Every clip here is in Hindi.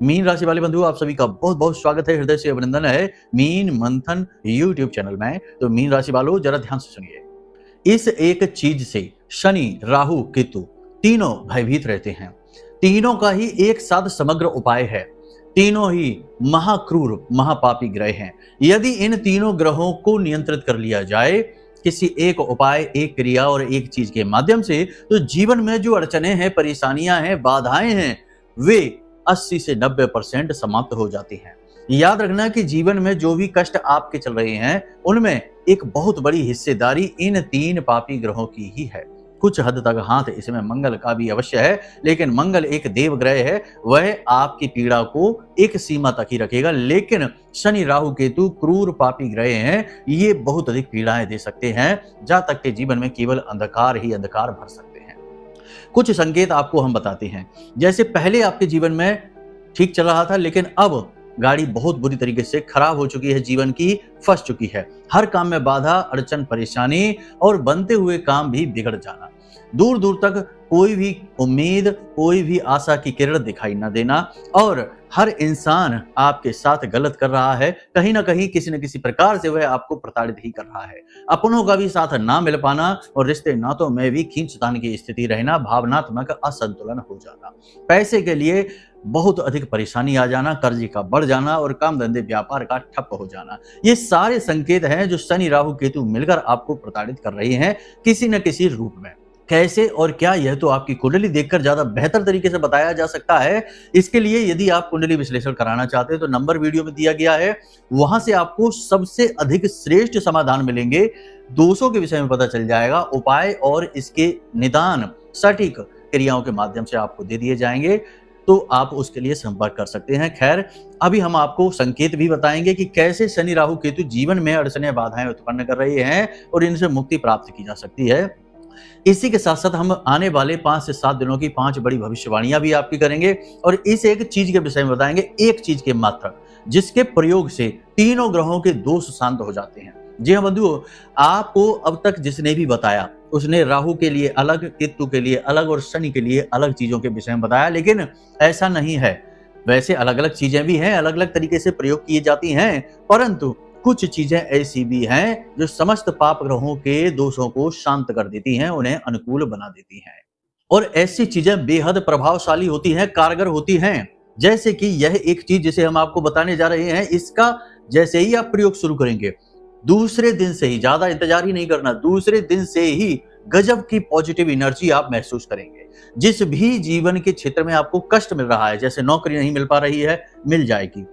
मीन राशि वाले बंधु, आप सभी का बहुत बहुत स्वागत है, हृदय से अभिनंदन है मीन मंथन यूट्यूब चैनल में। तो मीन राशि वालों, जरा ध्यान से सुनिए। इस एक चीज से शनि, राहु, केतु तीनों भयभीत रहते हैं। तीनों का ही एक साथ समग्र उपाय है। तीनों ही महाक्रूर महापापी ग्रह हैं। यदि इन तीनों ग्रहों को नियंत्रित कर लिया जाए किसी एक उपाय, एक क्रिया और एक चीज के माध्यम से, तो जीवन में जो अड़चने हैं, परेशानियां हैं, बाधाएं हैं, वे 80 से 90% समाप्त हो जाती हैं। याद रखना कि जीवन में जो भी कष्ट आपके चल रहे हैं, उनमें एक बहुत बड़ी हिस्सेदारी इन तीन पापी ग्रहों की ही है। कुछ हद तक हाथ इसमें मंगल का भी अवश्य है, लेकिन मंगल एक देव ग्रह है, वह आपकी पीड़ा को एक सीमा तक ही रखेगा। लेकिन शनि, राहु, केतु क्रूर पापी ग्रह हैं, ये बहुत अधिक पीड़ाएं दे सकते हैं, जहां तक के जीवन में केवल अंधकार ही अंधकार भर सकते हैं। कुछ संकेत आपको हम बताते हैं। जैसे पहले आपके जीवन में ठीक चल रहा था, लेकिन अब गाड़ी बहुत बुरी तरीके से खराब हो चुकी है, जीवन की फंस चुकी है। हर काम में बाधा, अड़चन, परेशानी और बनते हुए काम भी बिगड़ जाना। दूर दूर तक कोई भी उम्मीद, कोई भी आशा की किरण दिखाई न देना, और हर इंसान आपके साथ गलत कर रहा है। कहीं ना कहीं किसी न किसी प्रकार से वह आपको प्रताड़ित ही कर रहा है। अपनों का भी साथ ना मिल पाना और रिश्ते नातों में भी खींचतान की स्थिति रहना, भावनात्मक असंतुलन हो जाना, पैसे के लिए बहुत अधिक परेशानी आ जाना, कर्जे का बढ़ जाना और काम धंधे व्यापार का ठप हो जाना, ये सारे संकेत हैं जो शनि, राहु, केतु मिलकर आपको प्रताड़ित कर रहे हैं किसी न किसी रूप में। कैसे और क्या, यह तो आपकी कुंडली देखकर ज्यादा बेहतर तरीके से बताया जा सकता है। इसके लिए यदि आप कुंडली विश्लेषण कराना चाहते हैं तो नंबर वीडियो में दिया गया है, वहां से आपको सबसे अधिक श्रेष्ठ समाधान मिलेंगे। दोषों के विषय में पता चल जाएगा, उपाय और इसके निदान सटीक क्रियाओं के माध्यम से आपको दे दिए जाएंगे, तो आप उसके लिए संपर्क कर सकते हैं। खैर, अभी हम आपको संकेत भी बताएंगे कि कैसे शनि, राहु, केतु जीवन में अड़चनें, बाधाएं उत्पन्न कर रहे हैं और इनसे मुक्ति प्राप्त की जा सकती है। इसी के साथ साथ हम आने वाले 5 से 7 दिनों की 5 बड़ी भविष्यवाणियां भी आपकी करेंगे और इस एक चीज के विषय में बताएंगे, एक चीज के मात्र, जिसके प्रयोग से तीनों ग्रहों के दोष शांत हो जाते हैं। जी हाँ बंधुओं, आपको अब तक जिसने भी बताया उसने राहु के लिए अलग, केतु के लिए अलग और शनि के लिए अलग चीजों के विषय में बताया, लेकिन ऐसा नहीं है। वैसे अलग अलग चीजें भी हैं, अलग अलग तरीके से प्रयोग की जाती हैं, परंतु कुछ चीजें ऐसी भी हैं जो समस्त पाप ग्रहों के दोषों को शांत कर देती हैं, उन्हें अनुकूल बना देती हैं। और ऐसी चीजें बेहद प्रभावशाली होती हैं, कारगर होती हैं। जैसे कि यह एक चीज जिसे हम आपको बताने जा रहे हैं, इसका जैसे ही आप प्रयोग शुरू करेंगे, दूसरे दिन से ही, ज्यादा इंतजार ही नहीं करना, दूसरे दिन से ही गजब की पॉजिटिव एनर्जी आप महसूस करेंगे। जिस भी जीवन के क्षेत्र में आपको कष्ट मिल रहा है, जैसे नौकरी नहीं मिल पा रही है, मिल जाएगी।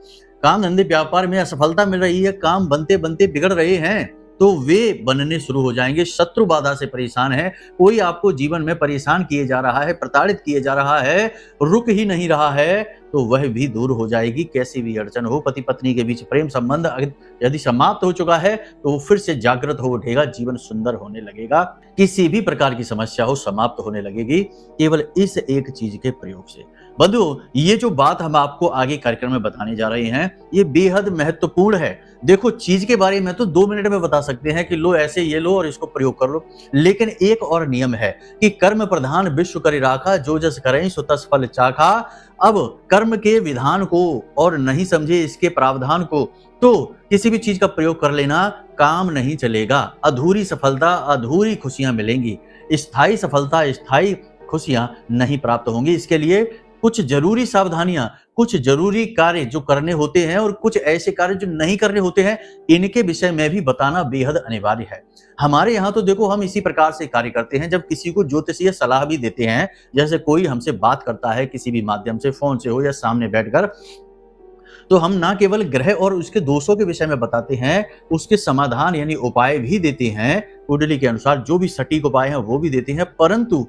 काम धंधे व्यापार में असफलता मिल रही है, काम बनते बनते बिगड़ रहे हैं, तो वे बनने शुरू हो जाएंगे। शत्रु बाधा से परेशान है, कोई आपको जीवन में परेशान किए जा रहा है, प्रताड़ित किए जा रहा है, रुक ही नहीं रहा है, तो वह भी दूर हो जाएगी। कैसी भी अड़चन हो, पति पत्नी के बीच प्रेम संबंध यदि समाप्त हो चुका है तो वो फिर से जागृत हो उठेगा, जीवन सुंदर होने लगेगा। किसी भी प्रकार की समस्या हो, समाप्त होने लगेगी केवल इस एक चीज के प्रयोग से। बंधुओं, ये जो बात हम आपको आगे कार्यक्रम में बताने जा रहे हैं, ये बेहद महत्वपूर्ण है। देखो, चीज के बारे में तो 2 मिनट में बता सकते हैं कि लो ऐसे ये लो और इसको प्रयोग कर लो, लेकिन एक और नियम है कि कर्म प्रधान विश्व करि राखा, जो जस करें सो तस फल चाखा। अब कर्म के विधान को और नहीं समझे इसके प्रावधान को, तो किसी भी चीज का प्रयोग कर लेना काम नहीं चलेगा। अधूरी सफलता, अधूरी खुशियां मिलेंगी, स्थायी सफलता, स्थायी खुशियां नहीं प्राप्त होंगी। इसके लिए कुछ जरूरी सावधानियां, कुछ जरूरी कार्य जो करने होते हैं और कुछ ऐसे कार्य जो नहीं करने होते हैं, इनके विषय में भी बताना बेहद अनिवार्य है। हमारे यहाँ तो देखो, हम इसी प्रकार से कार्य करते हैं। जब किसी को ज्योतिषीय सलाह भी देते हैं, जैसे कोई हमसे बात करता है किसी भी माध्यम से, फोन से हो या सामने बैठकर, तो हम ना केवल ग्रह और उसके दोषों के विषय में बताते हैं, उसके समाधान यानी उपाय भी देते हैं। कुंडली के अनुसार जो भी सटीक उपाय हैं वो भी देते हैं, परंतु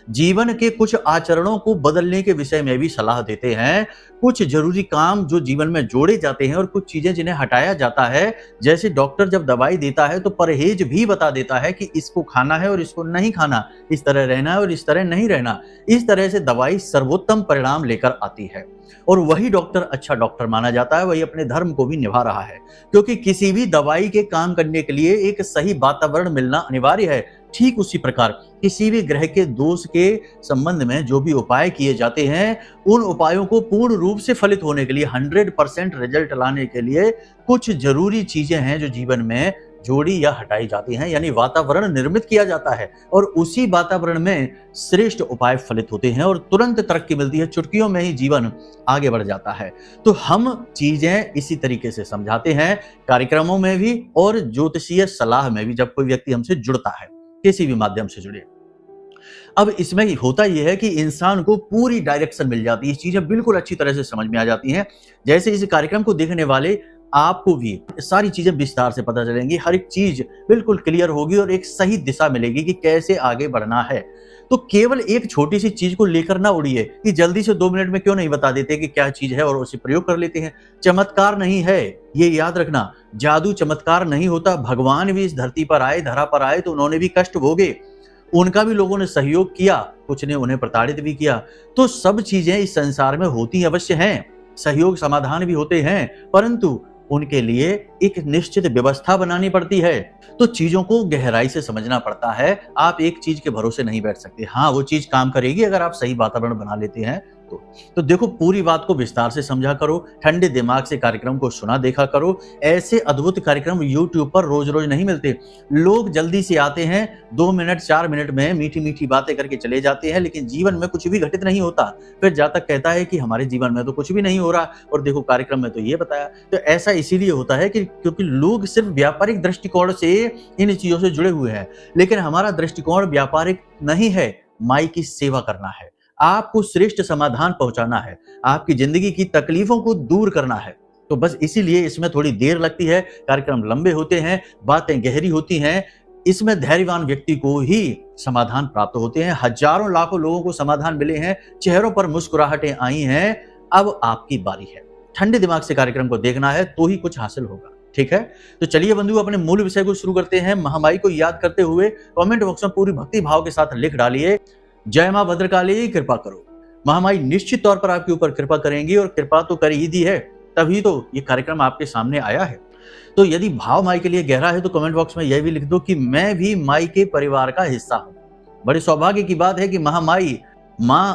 जीवन के कुछ आचरणों को बदलने के विषय में भी सलाह देते हैं। कुछ जरूरी काम जो जीवन में जोड़े जाते हैं और कुछ चीजें जिन्हें हटाया जाता है, जैसे डॉक्टर जब दवाई देता है तो परहेज भी बता देता है कि इसको खाना है और इसको नहीं खाना, इस तरह रहना है और इस तरह नहीं रहना। इस तरह से दवाई सर्वोत्तम परिणाम लेकर आती है और वही डॉक्टर अच्छा डॉक्टर माना जाता है, वही अपने धर्म को भी निभा रहा है। क्योंकि किसी भी दवाई के काम करने के लिए एक सही वातावरण मिलना अनिवार्य है। ठीक उसी प्रकार किसी भी ग्रह के दोष के संबंध में जो भी उपाय किए जाते हैं, उन उपायों को पूर्ण रूप से फलित होने के लिए 100% रिजल्ट लाने के लिए कुछ जरूरी चीजें हैं जो जीवन में जोड़ी या हटाई जाती हैं, यानी वातावरण निर्मित किया जाता है और उसी वातावरण में श्रेष्ठ उपाय फलित होते हैं और तुरंत तरक्की मिलती है, चुटकियों में ही जीवन आगे बढ़ जाता है। तो हम चीजें इसी तरीके से समझाते हैं कार्यक्रमों में भी और ज्योतिषीय सलाह में भी, जब कोई व्यक्ति हमसे जुड़ता है, किसी भी माध्यम से जुड़े। अब इसमें होता यह है कि इंसान को पूरी डायरेक्शन मिल जाती है, चीजें बिल्कुल अच्छी तरह से समझ में आ जाती हैं। जैसे इस कार्यक्रम को देखने वाले आपको भी सारी चीजें विस्तार से पता चलेंगी, हर एक चीज बिल्कुल क्लियर होगी और एक सही दिशा मिलेगी कि कैसे आगे बढ़ना है। तो केवल एक छोटी सी चीज को लेकर ना उड़िए कि जल्दी से 2 मिनट में क्यों नहीं बता देते कि क्या चीज है और उसे प्रयोग कर लेते हैं। चमत्कार नहीं है, ये याद रखना, जादू चमत्कार नहीं होता। भगवान भी इस धरती पर आए, धरा पर आए तो उन्होंने भी कष्ट भोगे, उनका भी लोगों ने सहयोग किया, कुछ ने उन्हें प्रताड़ित भी किया। तो सब चीजें इस संसार में होती अवश्य हैं, सहयोग समाधान भी होते हैं, परंतु उनके लिए एक निश्चित व्यवस्था बनानी पड़ती है। तो चीजों को गहराई से समझना पड़ता है। आप एक चीज के भरोसे नहीं बैठ सकते। हाँ, वो चीज काम करेगी अगर आप सही वातावरण बना लेते हैं तो देखो, पूरी बात को विस्तार से समझा करो, ठंडे दिमाग से कार्यक्रम को सुना देखा करो। ऐसे अद्भुत कार्यक्रम YouTube पर रोज रोज नहीं मिलते। लोग जल्दी से आते हैं, 2 मिनट 4 मिनट में मीठी मीठी बातें करके चले जाते हैं, लेकिन जीवन में कुछ भी घटित नहीं होता। फिर जातक कहता है कि हमारे जीवन में तो कुछ भी नहीं हो रहा और देखो कार्यक्रम में तो ये बताया। तो ऐसा इसीलिए होता है कि क्योंकि लोग सिर्फ व्यापारिक दृष्टिकोण से इन चीजों से जुड़े हुए हैं, लेकिन हमारा दृष्टिकोण व्यापारिक नहीं है, माई की सेवा करना है, आपको श्रेष्ठ समाधान पहुंचाना है, आपकी जिंदगी की तकलीफों को दूर करना है। तो बस इसीलिए इसमें थोड़ी देर लगती है, कार्यक्रम लंबे होते हैं, बातें गहरी होती हैं। इसमें धैर्यवान व्यक्ति को ही समाधान प्राप्त होते हैं। हजारों लाखों लोगों को समाधान मिले हैं, चेहरों पर मुस्कुराहटें आई हैं। अब आपकी बारी है, ठंडे दिमाग से कार्यक्रम को देखना है तो ही कुछ हासिल होगा। ठीक है, तो चलिए बंधु, अपने मूल विषय को शुरू करते हैं। महामाई को याद करते हुए कमेंट बॉक्स में पूरी भक्ति भाव के साथ लिख डालिए, जय मां भद्रकाली कृपा करो। महामाई निश्चित तौर पर आपके ऊपर कृपा करेंगी और कृपा तो कर ही दी है, तभी तो ये कार्यक्रम आपके सामने आया है। तो यदि भाव माई के लिए गहरा है तो कमेंट बॉक्स में यह भी लिख दो कि मैं भी माई के परिवार का हिस्सा हूं। बड़े सौभाग्य की बात है कि महामाई मां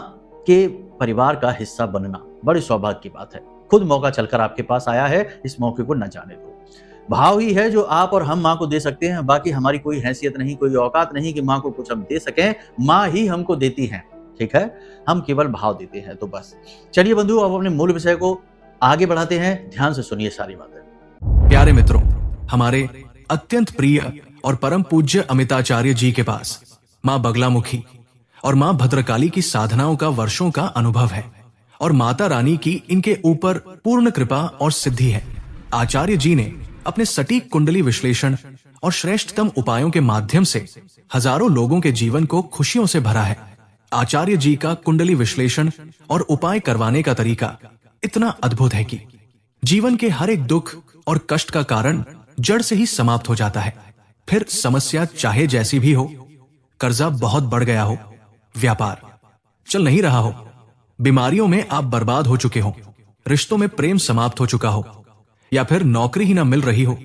के परिवार का हिस्सा बनना बड़े सौभाग्य की बात है। खुद मौका चलकर आपके पास आया है, इस मौके को न जाने दो। भाव ही है जो आप और हम माँ को दे सकते हैं, बाकी हमारी कोई हैसियत नहीं, कोई औकात नहीं कि माँ को कुछ हम दे सकें। माँ ही हमको देती हैं, ठीक है, हम केवल भाव देते हैं। तो बस चलिए बंधु, अब अपने मूल विषय को आगे बढ़ाते हैं, ध्यान से सुनिए सारी बातें। प्यारे मित्रों, हमारे अत्यंत प्रिय और परम पूज्य अमिताचार्य जी के पास माँ बगलामुखी और माँ भद्रकाली की साधनाओं का वर्षों का अनुभव है और माता रानी की इनके ऊपर पूर्ण कृपा और सिद्धि है। आचार्य जी ने अपने सटीक कुंडली विश्लेषण और श्रेष्ठतम उपायों के माध्यम से हजारों लोगों के जीवन को खुशियों से भरा है। आचार्य जी का कुंडली विश्लेषण और उपाय करवाने का तरीका इतना अद्भुत है कि जीवन के हर एक दुख और कष्ट का कारण जड़ से ही समाप्त हो जाता है। फिर समस्या चाहे जैसी भी हो, कर्जा बहुत बढ़ गया हो, व्यापार चल नहीं रहा हो, बीमारियों में आप बर्बाद हो चुके हो, रिश्तों में प्रेम समाप्त हो चुका हो, या फिर नौकरी ही ना मिल रही हो,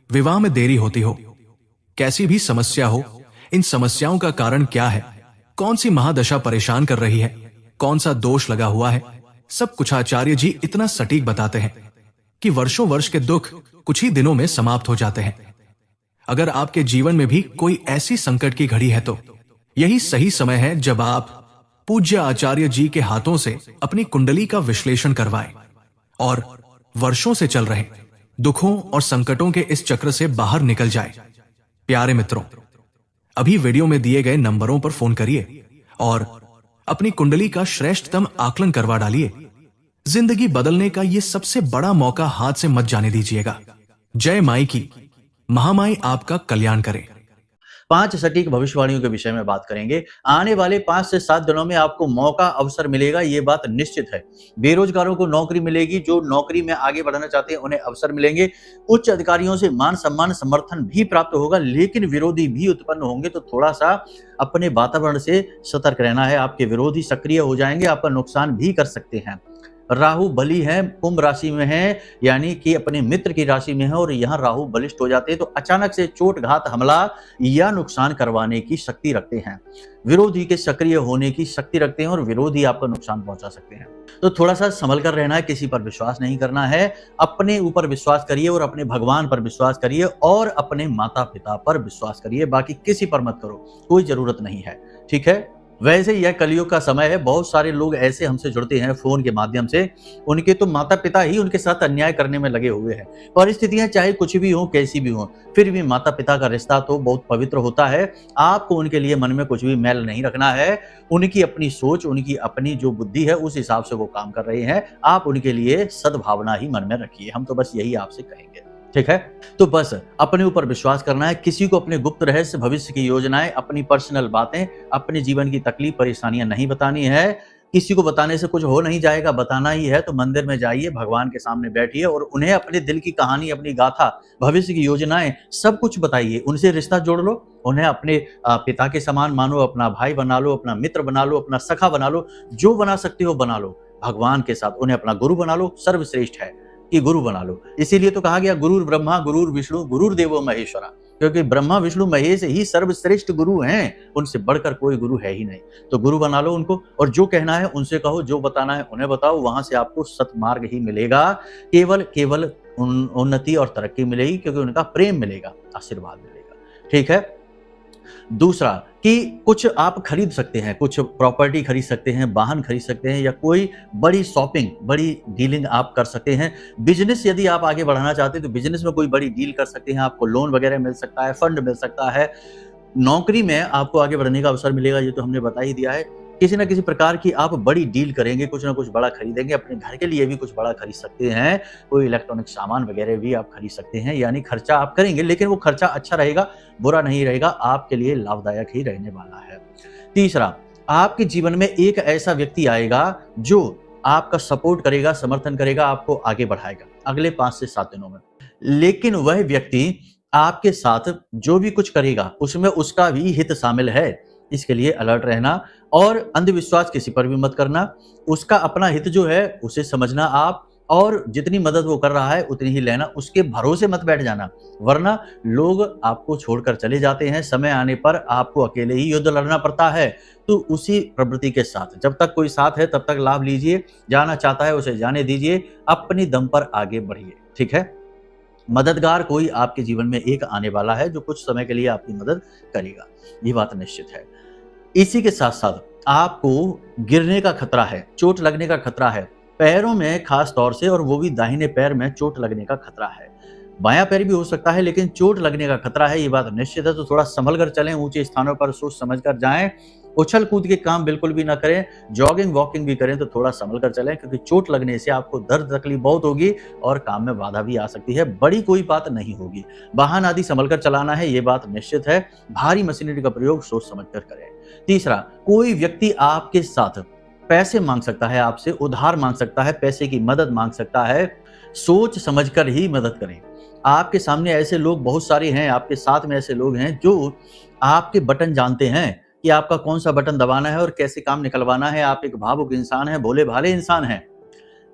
विवाह में देरी होती हो, कैसी भी समस्या हो, इन समस्याओं का कारण क्या है, कौन सी महादशा परेशान कर रही है, कौन सा दोष लगा हुआ है, सब कुछ आचार्य जी इतना सटीक बताते हैं कि वर्षों वर्ष के दुख कुछ ही दिनों में समाप्त हो जाते हैं। अगर आपके जीवन में भी कोई ऐसी संकट की घड़ी है तो यही सही समय है जब आप पूज्य आचार्य जी के हाथों से अपनी कुंडली का विश्लेषण करवाएं और वर्षों से चल रहे दुखों और संकटों के इस चक्र से बाहर निकल जाए। प्यारे मित्रों, अभी वीडियो में दिए गए नंबरों पर फोन करिए और अपनी कुंडली का श्रेष्ठतम आकलन करवा डालिए। जिंदगी बदलने का ये सबसे बड़ा मौका हाथ से मत जाने दीजिएगा। जय माई की, महामाई आपका कल्याण करे। 5 सटीक भविष्यवाणियों के विषय में बात करेंगे। आने वाले 5 से 7 दिनों में आपको मौका अवसर मिलेगा, ये बात निश्चित है। बेरोजगारों को नौकरी मिलेगी, जो नौकरी में आगे बढ़ना चाहते हैं उन्हें अवसर मिलेंगे। उच्च अधिकारियों से मान सम्मान समर्थन भी प्राप्त होगा, लेकिन विरोधी भी उत्पन्न होंगे, तो थोड़ा सा अपने वातावरण से सतर्क रहना है। आपके विरोधी सक्रिय हो जाएंगे, आपका नुकसान भी कर सकते हैं। राहु बली है, कुंभ राशि में है, यानी कि अपने मित्र की राशि में है और यहाँ राहु बलिष्ठ हो जाते हैं तो अचानक से चोट घात हमला या नुकसान करवाने की शक्ति रखते हैं, विरोधी के सक्रिय होने की शक्ति रखते हैं और विरोधी आपका नुकसान पहुंचा सकते हैं। तो थोड़ा सा संभल कर रहना है, किसी पर विश्वास नहीं करना है, अपने ऊपर विश्वास करिए और अपने भगवान पर विश्वास करिए और अपने माता पिता पर विश्वास करिए, बाकी किसी पर मत करो, कोई जरूरत नहीं है। ठीक है। वैसे यह कलयुग का समय है, बहुत सारे लोग ऐसे हमसे जुड़ते हैं फोन के माध्यम से, उनके तो माता पिता ही उनके साथ अन्याय करने में लगे हुए हैं। परिस्थितियां चाहे कुछ भी हो, कैसी भी हो, फिर भी माता पिता का रिश्ता तो बहुत पवित्र होता है। आपको उनके लिए मन में कुछ भी मैल नहीं रखना है। उनकी अपनी सोच, उनकी अपनी जो बुद्धि है उस हिसाब से वो काम कर रहे हैं, आप उनके लिए सद्भावना ही मन में रखिए। हम तो बस यही आपसे कहेंगे। ठीक है। तो बस अपने ऊपर विश्वास करना है, किसी को अपने गुप्त रहस्य, भविष्य की योजनाएं, अपनी पर्सनल बातें, अपने जीवन की तकलीफ परेशानियां नहीं बतानी है। किसी को बताने से कुछ हो नहीं जाएगा, बताना ही है तो मंदिर में जाइए, भगवान के सामने बैठिए और उन्हें अपने दिल की कहानी, अपनी गाथा, भविष्य की योजनाएं सब कुछ बताइए। उनसे रिश्ता जोड़ लो, उन्हें अपने पिता के समान मानो, अपना भाई बना लो, अपना मित्र बना लो, अपना सखा बना लो, जो बना सकते हो बना लो। भगवान के साथ उन्हें अपना गुरु बना लो, सर्वश्रेष्ठ है कि गुरु बना लो। इसीलिए तो कहा गया गुरुर ब्रह्मा गुरुर विष्णु गुरुर्देवो महेश्वरा, क्योंकि ब्रह्मा विष्णु महेश ही सर्वश्रेष्ठ गुरु हैं, उनसे बढ़कर कोई गुरु है ही नहीं। तो गुरु बना लो उनको और जो कहना है उनसे कहो, जो बताना है उन्हें बताओ, वहां से आपको सतमार्ग ही मिलेगा। केवल उन्नति और तरक्की मिलेगी, क्योंकि उनका प्रेम मिलेगा, आशीर्वाद मिलेगा। ठीक है। दूसरा कि कुछ आप खरीद सकते हैं, कुछ प्रॉपर्टी खरीद सकते हैं, वाहन खरीद सकते हैं या कोई बड़ी शॉपिंग, बड़ी डीलिंग आप कर सकते हैं। बिजनेस यदि आप आगे बढ़ाना चाहते हैं तो बिजनेस में कोई बड़ी डील कर सकते हैं, आपको लोन वगैरह मिल सकता है, फंड मिल सकता है। नौकरी में आपको आगे बढ़ने का अवसर मिलेगा, ये तो हमने बता ही दिया है। किसी न किसी प्रकार की आप बड़ी डील करेंगे, कुछ ना कुछ बड़ा खरीदेंगे, अपने घर के लिए भी कुछ बड़ा खरीद सकते हैं, कोई इलेक्ट्रॉनिक सामान वगैरह भी आप खरीद सकते हैं। यानी खर्चा आप करेंगे, लेकिन वो खर्चा अच्छा रहेगा, बुरा नहीं रहेगा, आपके लिए लाभदायक ही रहने वाला है। तीसरा, आपके जीवन में एक ऐसा व्यक्ति आएगा जो आपका सपोर्ट करेगा, समर्थन करेगा, आपको आगे बढ़ाएगा अगले 5 से 7 दिनों में। लेकिन वह व्यक्ति आपके साथ जो भी कुछ करेगा उसमें उसका भी हित शामिल है, इसके लिए अलर्ट रहना और अंधविश्वास किसी पर भी मत करना। उसका अपना हित जो है उसे समझना आप, और जितनी मदद वो कर रहा है उतनी ही लेना, उसके भरोसे मत बैठ जाना, वरना लोग आपको छोड़कर चले जाते हैं। समय आने पर आपको अकेले ही युद्ध लड़ना पड़ता है। तो उसी प्रवृत्ति के साथ जब तक कोई साथ है तब तक लाभ लीजिए, जाना चाहता है उसे जाने दीजिए, अपनी दम पर आगे बढ़िए। ठीक है। मददगार कोई आपके जीवन में एक आने वाला है जो कुछ समय के लिए आपकी मदद करेगा, ये बात निश्चित है। इसी के साथ साथ आपको गिरने का खतरा है, चोट लगने का खतरा है, पैरों में खास तौर से, और वो भी दाहिने पैर में चोट लगने का खतरा है। बायां पैर भी हो सकता है, लेकिन चोट लगने का खतरा है, ये बात निश्चित है। तो थोड़ा संभल कर चलें, ऊंचे स्थानों पर सोच समझ कर जाएं, उछल कूद के काम बिल्कुल भी ना करें, जॉगिंग वॉकिंग भी करें तो थोड़ा संभल कर चलें, क्योंकि चोट लगने से आपको दर्द तकलीफ बहुत होगी और काम में बाधा भी आ सकती है। बड़ी कोई बात नहीं होगी, वाहन आदि संभल कर चलाना है, ये बात निश्चित है। भारी मशीनरी का प्रयोग सोच समझ कर करें। तीसरा, कोई व्यक्ति आपके साथ पैसे मांग सकता है, आपसे उधार मांग सकता है, पैसे की मदद मांग सकता है, सोच समझकर ही मदद करें। आपके सामने ऐसे लोग बहुत सारे हैं, आपके साथ में ऐसे लोग हैं जो आपके बटन जानते हैं कि आपका कौन सा बटन दबाना है और कैसे काम निकलवाना है। आप एक भावुक इंसान हैं, भोले भाले इंसान हैं,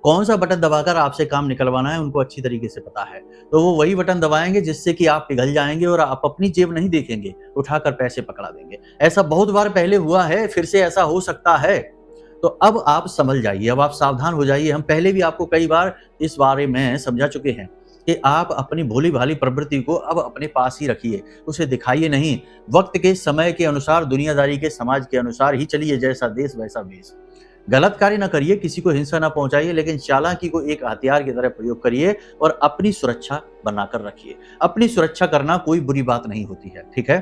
कौन सा बटन दबाकर आपसे काम निकलवाना है उनको अच्छी तरीके से पता है। तो वो वही बटन दबाएंगे जिससे कि आप पिघल जाएंगे और आप अपनी जेब नहीं देखेंगे, उठाकर पैसे पकड़ा देंगे। ऐसा बहुत बार पहले हुआ है, फिर से ऐसा हो सकता है। तो अब आप संभल जाइए, अब आप सावधान हो जाइए। हम पहले भी आपको कई बार इस बारे में समझा चुके हैं कि आप अपनी भोली भाली प्रवृत्ति को अब अपने पास ही रखिए, उसे दिखाइए नहीं। वक्त के समय के अनुसार, दुनियादारी के समाज के अनुसार ही चलिए, जैसा देश वैसा भेष। गलत कार्य ना करिए, किसी को हिंसा ना पहुंचाइए, लेकिन चालाकी को एक हथियार की तरह प्रयोग करिए और अपनी सुरक्षा बनाकर रखिए। अपनी सुरक्षा करना कोई बुरी बात नहीं होती है। ठीक है।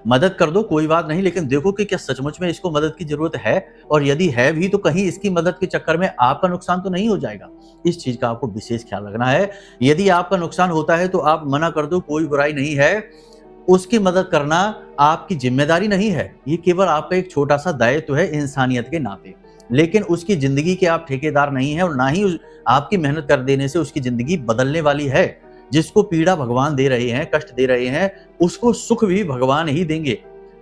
मदद कर दो कोई बात नहीं, लेकिन देखो कि क्या सचमुच में इसको मदद की जरूरत है, और यदि है भी तो कहीं इसकी मदद के चक्कर में आपका नुकसान तो नहीं हो जाएगा। इस चीज का आपको विशेष ख्याल रखना है। यदि आपका नुकसान होता है तो आप मना कर दो, कोई बुराई नहीं है। उसकी मदद करना आपकी जिम्मेदारी नहीं है, ये केवल आपका एक छोटा सा दायित्व है इंसानियत के नाते। लेकिन उसकी जिंदगी के आप ठेकेदार नहीं हैं और ना ही आपकी मेहनत कर देने से उसकी जिंदगी बदलने वाली है। जिसको पीड़ा भगवान दे रहे हैं, कष्ट दे रहे हैं, उसको सुख भी भगवान ही देंगे।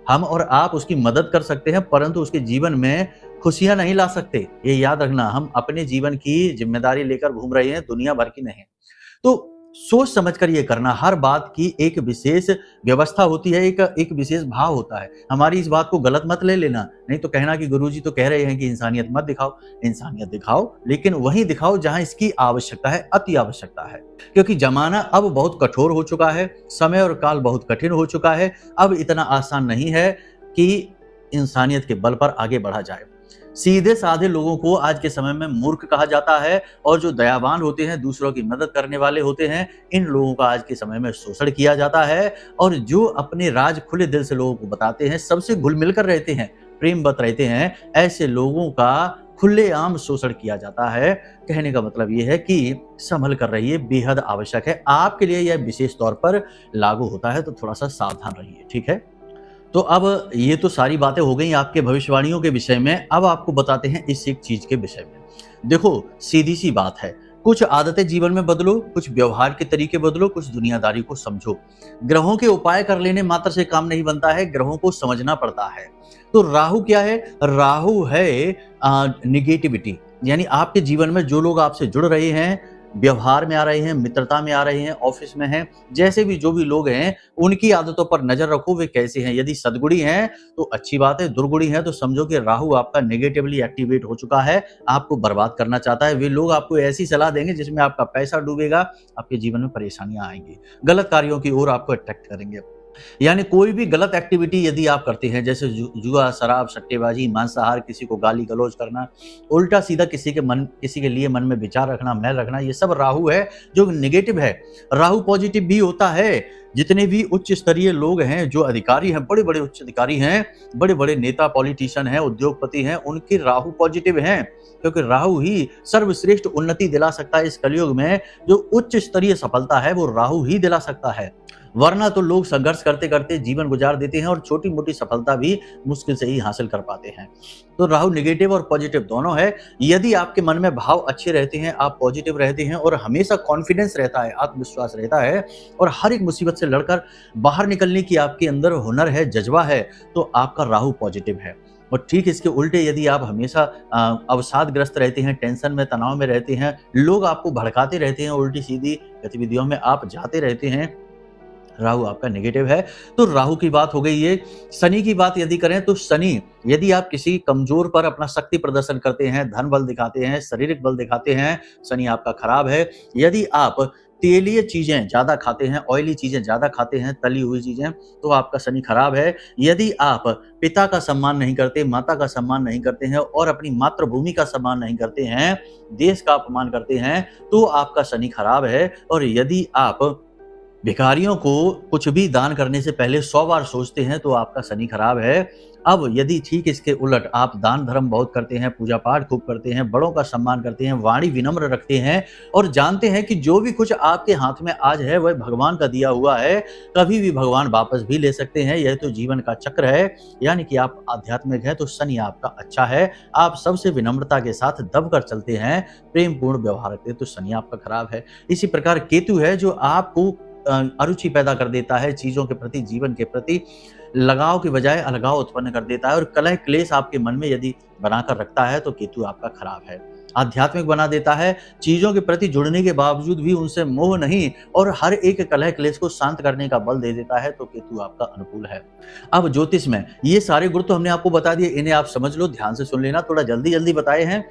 हम और आप उसकी मदद कर सकते हैं, परंतु उसके जीवन में खुशियां नहीं ला सकते, ये याद रखना। हम अपने जीवन की जिम्मेदारी लेकर घूम रहे हैं, दुनिया भर की नहीं। तो सोच समझकर ये करना, हर बात की एक विशेष व्यवस्था होती है, एक विशेष भाव होता है। हमारी इस बात को गलत मत ले लेना, नहीं तो कहना कि गुरुजी तो कह रहे हैं कि इंसानियत मत दिखाओ। इंसानियत दिखाओ, लेकिन वहीं दिखाओ जहां इसकी आवश्यकता है, अति आवश्यकता है। क्योंकि जमाना अब बहुत कठोर हो चुका है, समय और काल बहुत कठिन हो चुका है। अब इतना आसान नहीं है कि इंसानियत के बल पर आगे बढ़ा जाए। सीधे साधे लोगों को आज के समय में मूर्ख कहा जाता है, और जो दयावान होते हैं, दूसरों की मदद करने वाले होते हैं, इन लोगों का आज के समय में शोषण किया जाता है। और जो अपने राज खुले दिल से लोगों को बताते हैं, सबसे घुल मिलकर रहते हैं, प्रेमवत रहते हैं, ऐसे लोगों का खुलेआम शोषण किया जाता है। कहने का मतलब ये है कि संभल कर रहिए, बेहद आवश्यक है। आपके लिए यह विशेष तौर पर लागू होता है, तो थोड़ा सा सावधान रहिए, ठीक है। तो अब ये तो सारी बातें हो गई आपके भविष्यवाणियों के विषय में। अब आपको बताते हैं इस एक चीज के विषय में। देखो, सीधी सी बात है, कुछ आदतें जीवन में बदलो, कुछ व्यवहार के तरीके बदलो, कुछ दुनियादारी को समझो। ग्रहों के उपाय कर लेने मात्र से काम नहीं बनता है, ग्रहों को समझना पड़ता है। तो राहु क्या है? राहु है निगेटिविटी, यानी आपके जीवन में जो लोग आपसे जुड़ रहे हैं, व्यवहार में आ रहे हैं, मित्रता में आ रहे हैं, ऑफिस में हैं, जैसे भी जो भी लोग हैं, उनकी आदतों पर नजर रखो, वे कैसे हैं। यदि सद्गुणी हैं तो अच्छी बात है, दुर्गुणी है तो समझो कि राहु आपका नेगेटिवली एक्टिवेट हो चुका है, आपको बर्बाद करना चाहता है। वे लोग आपको ऐसी सलाह देंगे जिसमें आपका पैसा डूबेगा, आपके जीवन में परेशानियां आएंगी, गलत कार्यों की ओर आपको अट्रैक्ट करेंगे। यानी कोई भी गलत एक्टिविटी यदि आप करते हैं, जैसे जुआ, शराब, सट्टेबाजी, मांसाहार, किसी को गाली गलौज करना, उल्टा सीधा किसी के लिए मन में विचार रखना, मैल रखना, ये सब राहु है जो नेगेटिव है। राहु पॉजिटिव भी होता है। जितने भी उच्च स्तरीय लोग हैं, जो अधिकारी हैं, बड़े बड़े उच्च अधिकारी हैं, बड़े बड़े नेता, पॉलिटिशियन हैं, उद्योगपति हैं, उनके राहु पॉजिटिव हैं, क्योंकि राहु ही सर्वश्रेष्ठ उन्नति दिला सकता है। इस कलयुग में जो उच्च स्तरीय सफलता है वो राहु ही दिला सकता है, वरना तो लोग संघर्ष करते करते जीवन गुजार देते हैं और छोटी मोटी सफलता भी मुश्किल से ही हासिल कर पाते हैं। तो राहु नेगेटिव और पॉजिटिव दोनों है। यदि आपके मन में भाव अच्छे रहते हैं, आप पॉजिटिव रहते हैं और हमेशा कॉन्फिडेंस रहता है, आत्मविश्वास रहता है, और हर एक मुसीबत से लड़कर बाहर निकलने की आपके अंदर हुनर है, जज्बा है, तो आपका राहु पॉजिटिव है। और ठीक इसके उल्टे यदि आप हमेशा अवसादग्रस्त रहते हैं, टेंशन में, तनाव में रहते हैं, लोग आपको भड़काते रहते हैं, उल्टी सीधी गतिविधियों में आप जाते रहते हैं, राहु आपका नेगेटिव है। तो राहु की बात हो गई ये। शनि की बात यदि करें तो शनि, यदि आप किसी कमजोर पर अपना शक्ति प्रदर्शन करते हैं, धन बल दिखाते हैं, शारीरिक बल दिखाते हैं, शनि आपका खराब है। यदि आप तेलीय चीजें ज्यादा खाते हैं, ऑयली चीजें ज्यादा खाते हैं, तली हुई चीजें, तो आपका शनि खराब है। यदि आप पिता का सम्मान नहीं करते, माता का सम्मान नहीं करते हैं और अपनी मातृभूमि का सम्मान नहीं करते हैं, देश का अपमान करते हैं, तो आपका शनि खराब है। और यदि आप भिखारियों को कुछ भी दान करने से पहले 100 बार सोचते हैं, तो आपका शनि खराब है। अब यदि ठीक इसके उलट आप दान धर्म बहुत करते हैं, पूजा पाठ खूब करते हैं, बड़ों का सम्मान करते हैं, वाणी विनम्र रखते हैं और जानते हैं कि जो भी कुछ आपके हाथ में आज है वह भगवान का दिया हुआ है, कभी भी भगवान वापस भी ले सकते हैं, यह तो जीवन का चक्र है, यानी कि आप आध्यात्मिक हैं, तो शनि आपका अच्छा है। आप सबसे विनम्रता के साथ दबकर चलते हैं, प्रेम पूर्ण व्यवहार रखते हैं, तो शनि आपका खराब है। इसी प्रकार केतु है जो आपको अरुचि पैदा कर देता है, चीजों के प्रति, जीवन के प्रति लगाव के बजाय अलगाव उत्पन्न कर देता है और कलह क्लेश आपके मन में यदि बनाकर रखता है, तो केतु आपका खराब है। आध्यात्मिक बना देता है, चीजों के प्रति जुड़ने के बावजूद भी उनसे मोह नहीं और हर एक कलह क्लेश को शांत करने का बल दे देता है, तो केतु आपका अनुकूल है। अब ज्योतिष में ये सारे गुण तो हमने आपको बता दिए, इन्हें आप समझ लो, ध्यान से सुन लेना, थोड़ा जल्दी जल्दी बताए हैं,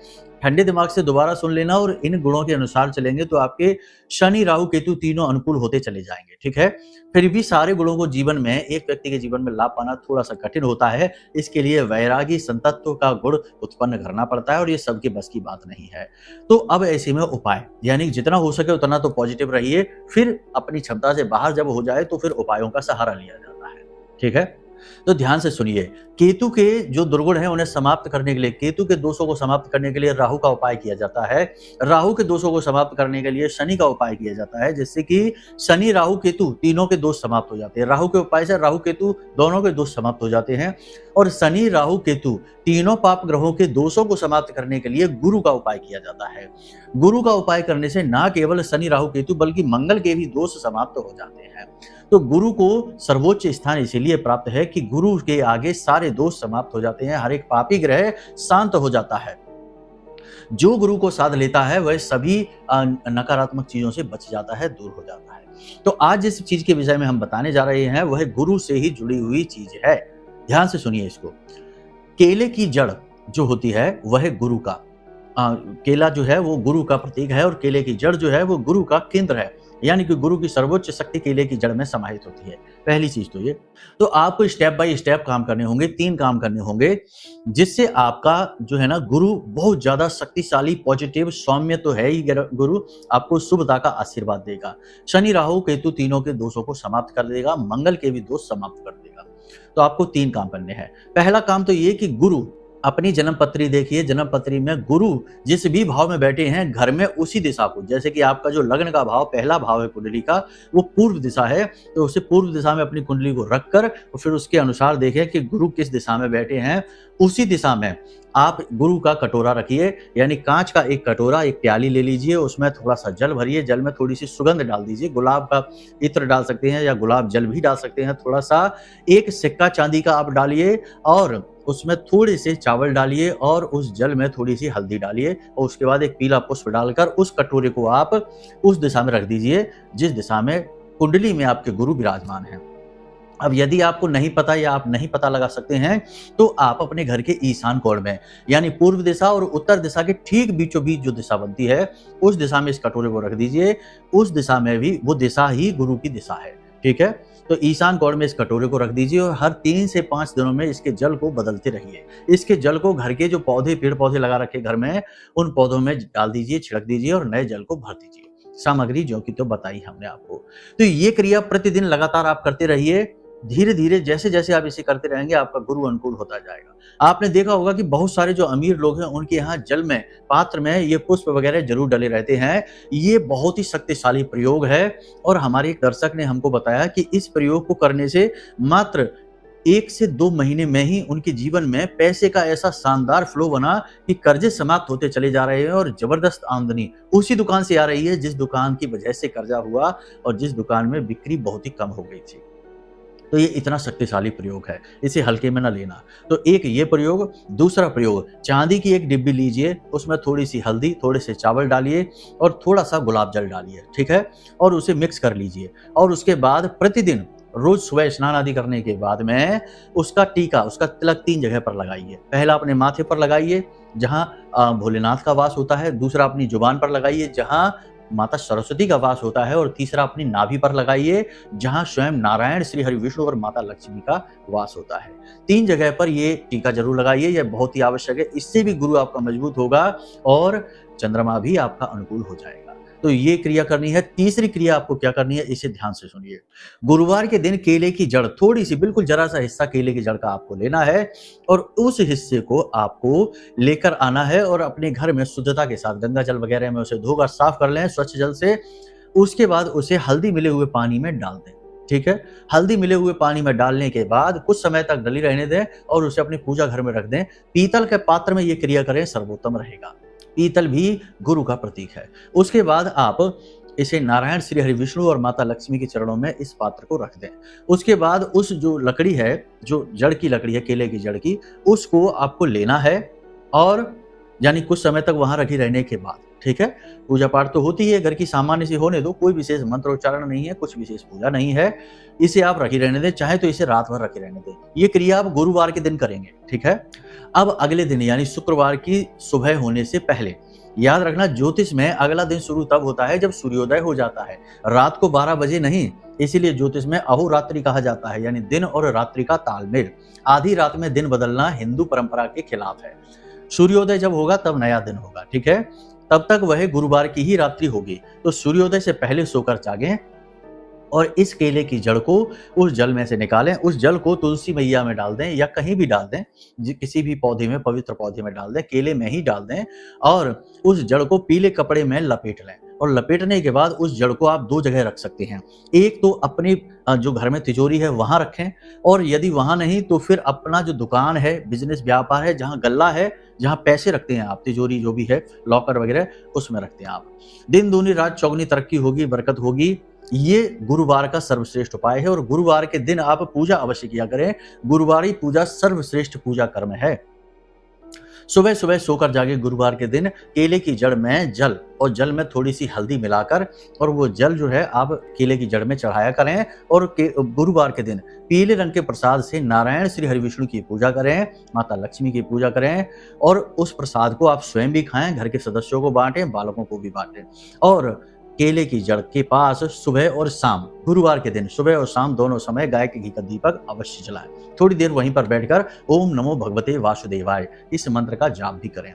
ठंडे दिमाग से दोबारा सुन लेना और इन गुणों के अनुसार चलेंगे तो आपके शनि, राहु, केतु तीनों अनुकूल होते चले जाएंगे, ठीक है। फिर भी सारे गुणों को जीवन में, एक व्यक्ति के जीवन में ला पाना थोड़ा सा कठिन होता है, इसके लिए वैरागी, संतत्व का गुण उत्पन्न करना पड़ता है और ये सबके बस की बात नहीं है। तो अब ऐसे में उपाय, यानी जितना हो सके उतना तो पॉजिटिव रहिए, फिर अपनी क्षमता से बाहर जब हो जाए तो फिर उपायों का सहारा लिया जाता है, ठीक है। तो ध्यान से सुनिए, केतु के जो दुर्गुण हैं उन्हें समाप्त करने के लिए, केतु के दोषों को समाप्त करने के लिए राहु का उपाय किया जाता है, राहु के दोषों को समाप्त करने के लिए शनि का उपाय किया जाता है, जिससे कि शनि, राहु, केतु तीनों के दोष समाप्त हो जाते हैं। राहु के उपाय से राहु, केतु दोनों के दोष समाप्त हो जाते हैं और शनि, राहु, केतु तीनों पाप ग्रहों के दोषों को समाप्त करने के लिए गुरु का उपाय किया जाता है। गुरु का उपाय करने से न केवल शनि, राहु, केतु बल्कि मंगल के भी दोष समाप्त हो जाते हैं। तो गुरु को सर्वोच्च स्थान इसीलिए प्राप्त है कि गुरु के आगे सारे दोष समाप्त हो जाते हैं, हर एक पापी ग्रह शांत हो जाता है। जो गुरु को साध लेता है वह सभी नकारात्मक चीजों से बच जाता है, दूर हो जाता है। तो आज जिस चीज के विषय में हम बताने जा रहे हैं वह गुरु से ही जुड़ी हुई चीज है। ध्यान से सुनिए इसको। केले की जड़ जो होती है वह गुरु का केला जो है वो गुरु का प्रतीक है, और केले की जड़ जो है वो गुरु का केंद्र है, यानी कि गुरु की सर्वोच्च शक्ति केले की जड़ में समाहित होती है। पहली चीज तो ये। तो आपको स्टेप बाय स्टेप काम करने होंगे, 3 काम करने होंगे, जिससे आपका जो है ना गुरु बहुत ज्यादा शक्तिशाली, पॉजिटिव, सौम्य तो है ही गुरु, आपको शुभता का आशीर्वाद देगा। शनि राहु केतु तीनों के दोषों को समाप्त कर देगा, मंगल के भी दोष समाप्त कर देगा। तो आपको 3 काम करने हैं। पहला काम तो ये कि गुरु अपनी जन्म पत्री देखिए, जन्म पत्री में गुरु जिस भी भाव में बैठे हैं घर में उसी दिशा को, जैसे कि आपका जो लग्न का भाव पहला भाव है कुंडली का वो पूर्व दिशा है, तो उसे पूर्व दिशा में अपनी कुंडली को रखकर और फिर उसके अनुसार देखें कि गुरु किस दिशा में बैठे हैं, उसी दिशा में आप गुरु का कटोरा रखिए, यानी कांच का एक कटोरा, एक प्याली ले लीजिए, उसमें थोड़ा सा जल भरिए, जल में थोड़ी सी सुगंध डाल दीजिए, गुलाब का इत्र डाल सकते हैं या गुलाब जल भी डाल सकते हैं, थोड़ा सा एक सिक्का चांदी का आप डालिए और उसमें थोड़े से चावल डालिए और उस जल में थोड़ी सी हल्दी डालिए और उसके बाद एक पीला पुष्प डालकर उस कटोरे को आप उस दिशा में रख दीजिए जिस दिशा में कुंडली में आपके गुरु विराजमान हैं। अब यदि आपको नहीं पता या आप नहीं पता लगा सकते हैं तो आप अपने घर के ईशान कोण में, यानी पूर्व दिशा और उत्तर दिशा के ठीक बीचों बीच जो दिशा बनती है उस दिशा में इस कटोरे को रख दीजिए। उस दिशा में भी वो दिशा ही गुरु की दिशा है, ठीक है। तो ईशान कोण में इस कटोरे को रख दीजिए और हर 3 से 5 दिनों में इसके जल को बदलते रहिए। इसके जल को घर के जो पौधे, पेड़ पौधे लगा रखे घर में, उन पौधों में डाल दीजिए, छिड़क दीजिए और नए जल को भर दीजिए। सामग्री जो कि तो बताई हमने आपको। तो ये क्रिया प्रतिदिन लगातार आप करते रहिए। धीरे धीरे जैसे जैसे आप इसे करते रहेंगे आपका गुरु अनुकूल होता जाएगा। आपने देखा होगा कि बहुत सारे जो अमीर लोग हैं उनके यहाँ जल में, पात्र में ये पुष्प वगैरह जरूर डले रहते हैं। ये बहुत ही शक्तिशाली प्रयोग है और हमारे एक दर्शक ने हमको बताया कि इस प्रयोग को करने से मात्र 1 से 2 महीने में ही उनके जीवन में पैसे का ऐसा शानदार फ्लो बना कि कर्जे समाप्त होते चले जा रहे हैं और जबरदस्त आमदनी उसी दुकान से आ रही है जिस दुकान की वजह से कर्जा हुआ और जिस दुकान में बिक्री बहुत ही कम हो गई थी। तो ये इतना शक्तिशाली प्रयोग है, इसे हल्के में ना लेना। तो एक ये प्रयोग। दूसरा प्रयोग, चांदी की एक डिब्बी लीजिए, उसमें थोड़ी सी हल्दी, थोड़े से चावल डालिए और थोड़ा सा गुलाब जल डालिए, ठीक है, और उसे मिक्स कर लीजिए। और उसके बाद प्रतिदिन रोज सुबह स्नान आदि करने के बाद में उसका टीका, उसका तिलक 3 जगह पर लगाइए। पहला अपने माथे पर लगाइए जहाँ भोलेनाथ का वास होता है, दूसरा अपनी जुबान पर लगाइए जहाँ माता सरस्वती का वास होता है, और तीसरा अपनी नाभि पर लगाइए जहां स्वयं नारायण, श्री हरि विष्णु और माता लक्ष्मी का वास होता है। 3 जगह पर ये टीका जरूर लगाइए, यह बहुत ही आवश्यक है। इससे भी गुरु आपका मजबूत होगा और चंद्रमा भी आपका अनुकूल हो जाएगा। तो ये क्रिया करनी है। तीसरी क्रिया आपको क्या करनी है, इसे ध्यान से सुनिए। गुरुवार के दिन केले की जड़, थोड़ी सी, बिल्कुल जरा सा हिस्सा केले की जड़ का आपको लेना है और उस हिस्से को आपको लेकर आना है और अपने घर में शुद्धता के साथ गंगा जल वगैरह में उसे धोकर साफ कर लें स्वच्छ जल से। उसके बाद उसे हल्दी मिले हुए पानी में डाल दें, ठीक है। हल्दी मिले हुए पानी में डालने के बाद कुछ समय तक डली रहने दें और उसे अपनी पूजा घर में रख दें। पीतल के पात्र में ये क्रिया करें, सर्वोत्तम रहेगा। पीतल भी गुरु का प्रतीक है। उसके बाद आप इसे नारायण, श्री हरि विष्णु और माता लक्ष्मी के चरणों में इस पात्र को रख दें। उसके बाद उस जो लकड़ी है, जो जड़ की लकड़ी है केले की जड़ की, उसको आपको लेना है और यानी कुछ समय तक वहां रखी रहने के बाद, ठीक है। पूजा पाठ तो होती है, घर की सामान्य सी होने दो, कोई विशेष मंत्र उच्चारण नहीं है, कुछ विशेष पूजा नहीं है। इसे आप रखी रहने दें, चाहे तो इसे रात भर रखी रहने दें। ये क्रिया आप गुरुवार के दिन करेंगे, ठीक है। अब अगले दिन यानी शुक्रवार की सुबह होने से पहले, याद रखना ज्योतिष में अगला दिन शुरू तब होता है जब सूर्योदय हो जाता है, रात को 12 बजे नहीं। इसीलिए ज्योतिष में अहोरात्रि कहा जाता है, यानी दिन और रात्रि का तालमेल। आधी रात में दिन बदलना हिंदू परंपरा के खिलाफ है। सूर्योदय जब होगा तब नया दिन होगा, ठीक है। तब तक वह गुरुवार की ही रात्रि होगी। तो सूर्योदय से पहले सोकर जागें और इस केले की जड़ को उस जल में से निकालें। उस जल को तुलसी मैया में डाल दें या कहीं भी डाल दें, किसी भी पौधे में, पवित्र पौधे में डाल दें, केले में ही डाल दें और उस जड़ को पीले कपड़े में लपेट लें और लपेटने के बाद उस जड़ को आप 2 जगह रख सकते हैं। एक तो अपने जो घर में तिजोरी है वहाँ रखें, और यदि वहाँ नहीं तो फिर अपना जो दुकान है, बिज़नेस व्यापार है, जहाँ गल्ला है, जहाँ पैसे रखते हैं आप, तिजोरी जो भी है, लॉकर वगैरह, उसमें रखते हैं आप। दिन दूनी रात चौगुनी तरक्की होगी, बरकत होगी। ये गुरुवार का सर्वश्रेष्ठ उपाय है और गुरुवार के दिन आप पूजा अवश्य किया करें। गुरुवारी पूजा सर्वश्रेष्ठ पूजा कर्म है। सुबह सुबह सोकर जागे गुरुवार के दिन केले की जड़ में जल और जल में थोड़ी सी हल्दी मिलाकर, और वो जल जो है आप केले की जड़ में चढ़ाया करें, और गुरुवार के दिन पीले रंग के प्रसाद से नारायण श्री हरि विष्णु की पूजा करें, माता लक्ष्मी की पूजा करें, और उस प्रसाद को आप स्वयं भी खाएं, घर के सदस्यों को बांटें, बालकों को भी बांटें। और केले की जड़ के पास सुबह और शाम, गुरुवार के दिन सुबह और शाम दोनों समय गाय के घी का दीपक अवश्य जलाएं। थोड़ी देर वहीं पर बैठकर ओम नमो भगवते वासुदेवाय इस मंत्र का जाप भी करें।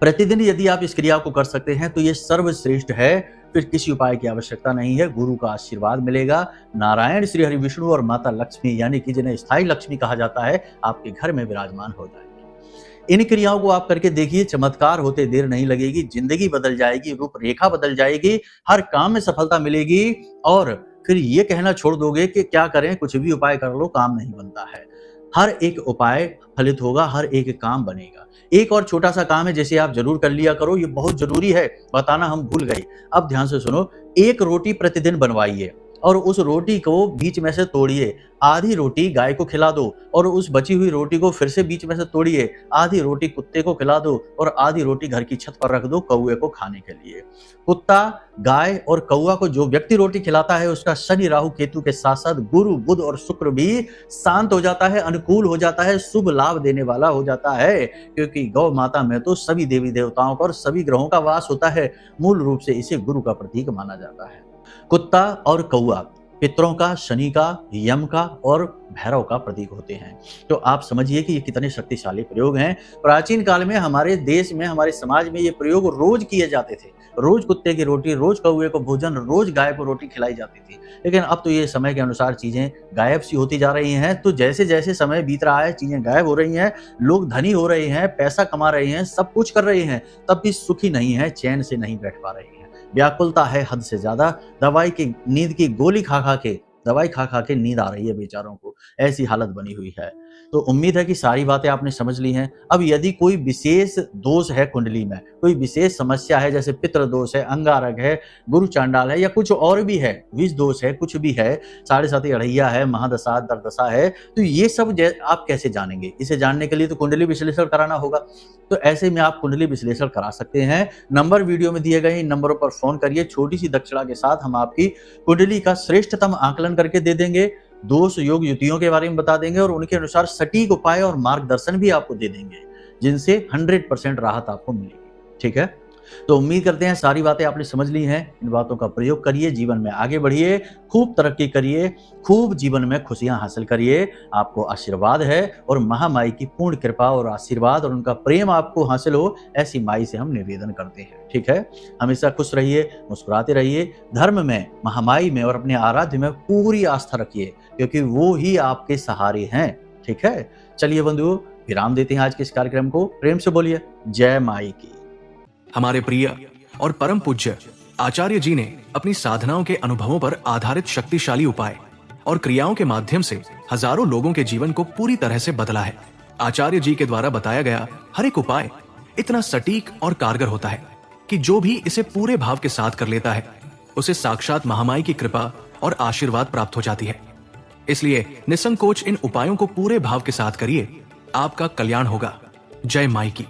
प्रतिदिन यदि आप इस क्रिया को कर सकते हैं तो ये सर्वश्रेष्ठ है, फिर किसी उपाय की आवश्यकता नहीं है। गुरु का आशीर्वाद मिलेगा, नारायण श्री हरि विष्णु और माता लक्ष्मी, यानी कि जिन्हें स्थायी लक्ष्मी कहा जाता है, आपके घर में विराजमान हो जाएगी। इन क्रियाओं को आप करके देखिए, चमत्कार होते देर नहीं लगेगी, जिंदगी बदल जाएगी, रूपरेखा बदल जाएगी, हर काम में सफलता मिलेगी, और फिर ये कहना छोड़ दोगे कि क्या करें, कुछ भी उपाय कर लो, काम नहीं बनता है। हर एक उपाय फलित होगा, हर एक काम बनेगा। एक और छोटा सा काम है जिसे आप जरूर कर लिया करो, ये बहुत जरूरी है, बताना हम भूल गए। अब ध्यान से सुनो, 1 रोटी प्रतिदिन बनवाइए और उस रोटी को बीच में से तोड़िए, आधी रोटी गाय को खिला दो, और उस बची हुई रोटी को फिर से बीच में से तोड़िए, आधी रोटी कुत्ते को खिला दो, और आधी रोटी घर की छत पर रख दो कौवे को खाने के लिए। कुत्ता, गाय और कौवा को जो व्यक्ति रोटी खिलाता है, उसका शनि राहु केतु के साथ साथ गुरु बुध और शुक्र भी शांत हो जाता है, अनुकूल हो जाता है, शुभ लाभ देने वाला हो जाता है, क्योंकि गौ माता में तो सभी देवी देवताओं का और सभी ग्रहों का वास होता है। मूल रूप से इसे गुरु का प्रतीक माना जाता है। कुत्ता और कौवा पितरों का, शनि का, यम का और भैरव का प्रतीक होते हैं। तो आप समझिए कि ये कितने शक्तिशाली प्रयोग हैं। प्राचीन काल में हमारे देश में, हमारे समाज में ये प्रयोग रोज किए जाते थे। रोज कुत्ते की रोटी, रोज कौवे को भोजन, रोज गाय को रोटी खिलाई जाती थी। लेकिन अब तो ये समय के अनुसार चीजें गायब सी होती जा रही हैं। तो जैसे जैसे समय बीत रहा है, चीजें गायब हो रही हैं, लोग धनी हो रहे हैं, पैसा कमा रहे हैं, सब कुछ कर रहे हैं, तब भी सुखी नहीं है, चैन से नहीं बैठ पा रहे हैं। व्याकुलता है हद से ज्यादा, दवाई की नींद की गोली खा खा के नींद आ रही है बेचारों को, ऐसी हालत बनी हुई है। तो उम्मीद है कि सारी बातें आपने समझ ली हैं। अब यदि कोई विशेष दोष है कुंडली में, कोई विशेष समस्या है, जैसे पितृ दोष है, अंगारक है, गुरु चांडाल है, या कुछ और भी है, विष दोष है, कुछ भी है, 7.5 अढ़ैया है, महादशा, अंतर्दशा है, तो ये सब आप कैसे जानेंगे? इसे जानने के लिए तो कुंडली विश्लेषण कराना होगा। तो ऐसे में आप कुंडली विश्लेषण करा सकते हैं। नंबर वीडियो में दिए गए इन नंबरों पर फोन करिए, छोटी सी दक्षिणा के साथ हम आपकी कुंडली का श्रेष्ठतम आकलन करके दे देंगे, दोष योग युतियों के बारे में बता देंगे, और उनके अनुसार सटीक उपाय और मार्गदर्शन भी आपको दे देंगे, जिनसे 100% राहत आपको मिलेगी। ठीक है, तो उम्मीद करते हैं सारी बातें आपने समझ ली हैं। इन बातों का प्रयोग करिए, जीवन में आगे बढ़िए, खूब तरक्की करिए, खूब जीवन में खुशियां हासिल करिए। आपको आशीर्वाद है, और महामाई की पूर्ण कृपा और आशीर्वाद और उनका प्रेम आपको हासिल हो, ऐसी माई से हम निवेदन करते हैं। ठीक है, हमेशा खुश रहिए, मुस्कुराते रहिए, धर्म में, महामाई में और अपने आराध्य में पूरी आस्था रखिए, क्योंकि वो ही आपके सहारे हैं। ठीक है, चलिए बंधुओं, विराम देते हैं आज के इस कार्यक्रम को। प्रेम से बोलिए जय माई की। हमारे प्रिय और परम पूज्य आचार्य जी ने अपनी साधनाओं के अनुभवों पर आधारित शक्तिशाली उपाय और क्रियाओं के माध्यम से हजारों लोगों के जीवन को पूरी तरह से बदला है। आचार्य जी के द्वारा बताया गया हर एक उपाय इतना सटीक और कारगर होता है कि जो भी इसे पूरे भाव के साथ कर लेता है, उसे साक्षात महामाई की कृपा और आशीर्वाद प्राप्त हो जाती है। इसलिए निसंकोच इन उपायों को पूरे भाव के साथ करिए, आपका कल्याण होगा। जय माई की।